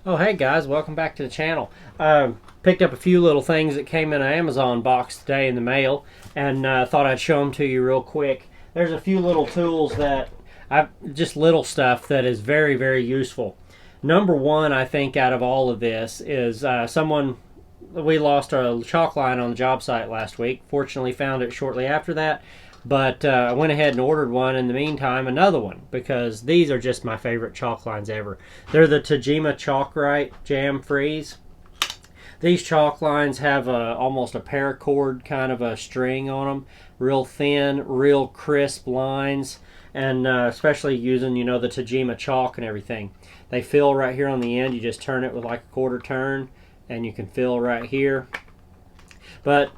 Oh, hey guys, welcome back to the channel. Picked up a few little things that came in an Amazon box today in the mail, and thought I'd show them to you real quick. There's a few little tools that just little stuff that is very, very useful. Number one, I think, out of all of this is we lost a chalk line on the job site last week. Fortunately, found it shortly after that. But I went ahead and ordered one in the meantime, another one, because these are just my favorite chalk lines ever. They're the Tajima Chalk Lines Jam Freeze. These chalk lines have almost a paracord kind of a string on them. Real thin, real crisp lines, and especially using, the Tajima chalk and everything. They fill right here on the end. You just turn it with like a quarter turn, and you can fill right here. But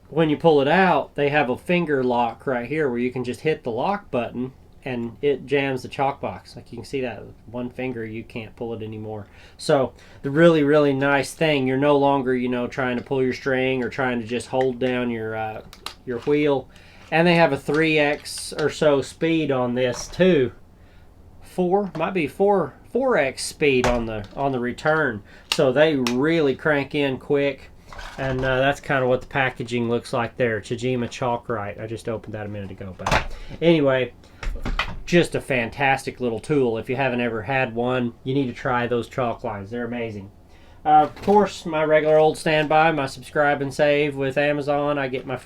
when you pull it out, they have a finger lock right here where you can just hit the lock button and it jams the chalk box. Like you can see that with one finger, you can't pull it anymore. So the really, really nice thing, you're no longer, trying to pull your string or trying to just hold down your wheel. And they have a 3x or so speed on this too. Might be 4x speed on the return. So they really crank in quick. And that's kind of what the packaging looks like there. Tajima Chalk Lines. I just opened that a minute ago. But anyway, just a fantastic little tool. If you haven't ever had one, you need to try those chalk lines. They're amazing. Of course, my regular old standby, my subscribe and save with Amazon. I get my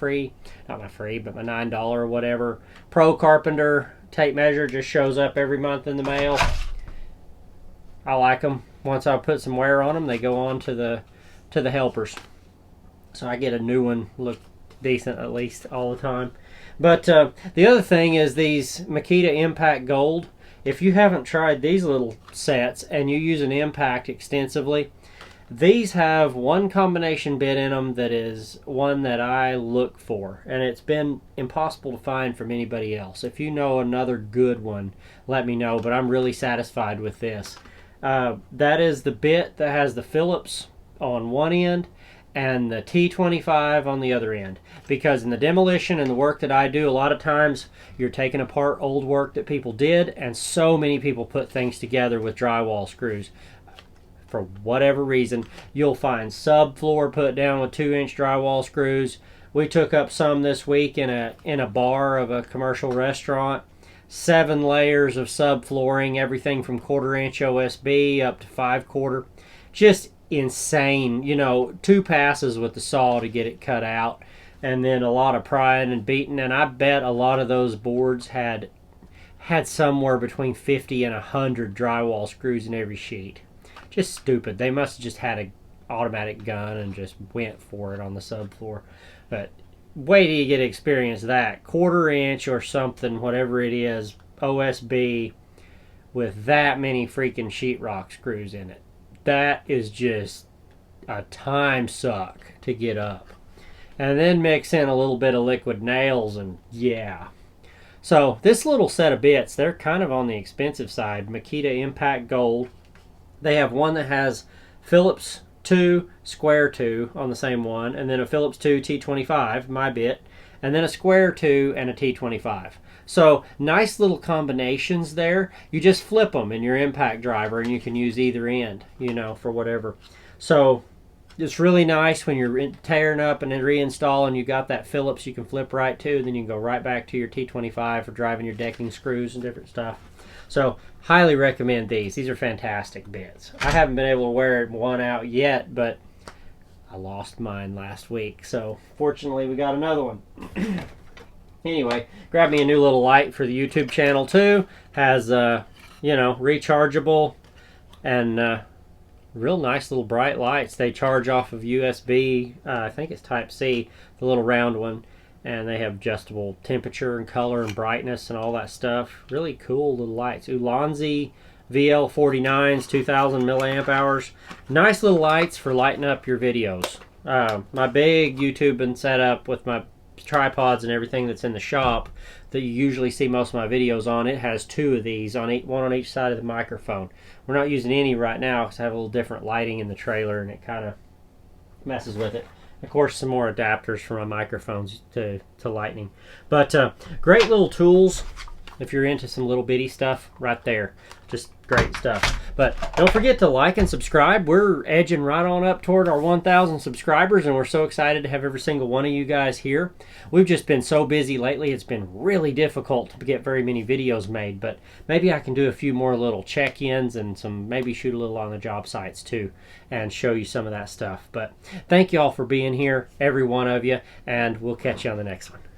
not my free, but my $9 or whatever. Pro Carpenter tape measure just shows up every month in the mail. I like them. Once I put some wear on them, they go on to the helpers. So I get a new one, look decent at least all the time. But the other thing is these Makita Impact Gold. If you haven't tried these little sets and you use an impact extensively, these have one combination bit in them that is one that I look for. And it's been impossible to find from anybody else. If you know another good one, let me know. But I'm really satisfied with this. That is the bit that has the Phillips on one end and the T25 on the other end. Because in the demolition and the work that I do, a lot of times you're taking apart old work that people did, and so many people put things together with drywall screws. For whatever reason, you'll find subfloor put down with 2-inch drywall screws. We took up some this week in a bar of a commercial restaurant. 7 layers of subflooring, everything from 1/4-inch OSB up to 5/4. Just insane. 2 passes with the saw to get it cut out, and then a lot of prying and beating. And I bet a lot of those boards had somewhere between 50 and 100 drywall screws in every sheet. Just stupid. They must have just had an automatic gun and just went for it on the subfloor. But wait till you get to experience that 1/4-inch or something, whatever it is, OSB with that many freaking sheetrock screws in it. That is just a time suck to get up. And then mix in a little bit of liquid nails, and yeah. So this little set of bits, they're kind of on the expensive side. Makita Impact Gold. They have one that has Phillips 2 square 2 on the same one, and then a Phillips 2 T25, my bit, and then a square 2 and a T25. So nice little combinations there. You just flip them in your impact driver and you can use either end, for whatever. So it's really nice when you're tearing up and then reinstalling. You got that Phillips you can flip right to, then you can go right back to your T25 for driving your decking screws and different stuff. So highly recommend these. These are fantastic bits. I haven't been able to wear one out yet, but I lost mine last week. So fortunately we got another one. Anyway, grab me a new little light for the YouTube channel too. Has, rechargeable and real nice little bright lights. They charge off of USB, I think it's Type C, the little round one. And they have adjustable temperature and color and brightness and all that stuff. Really cool little lights. Ulanzi VL49s, 2000 milliamp hours. Nice little lights for lighting up your videos. My big YouTube and setup with my tripods and everything that's in the shop that you usually see most of my videos on, it has 2 of these, one on each side of the microphone. We're not using any right now because I have a little different lighting in the trailer and it kind of messes with it. Of course, some more adapters for my microphones to lightning. But great little tools if you're into some little bitty stuff right there. Just great stuff. But don't forget to like and subscribe. We're edging right on up toward our 1,000 subscribers, and we're so excited to have every single one of you guys here. We've just been so busy lately, it's been really difficult to get very many videos made, but maybe I can do a few more little check-ins and maybe shoot a little on the job sites too and show you some of that stuff. But thank you all for being here, every one of you, and we'll catch you on the next one.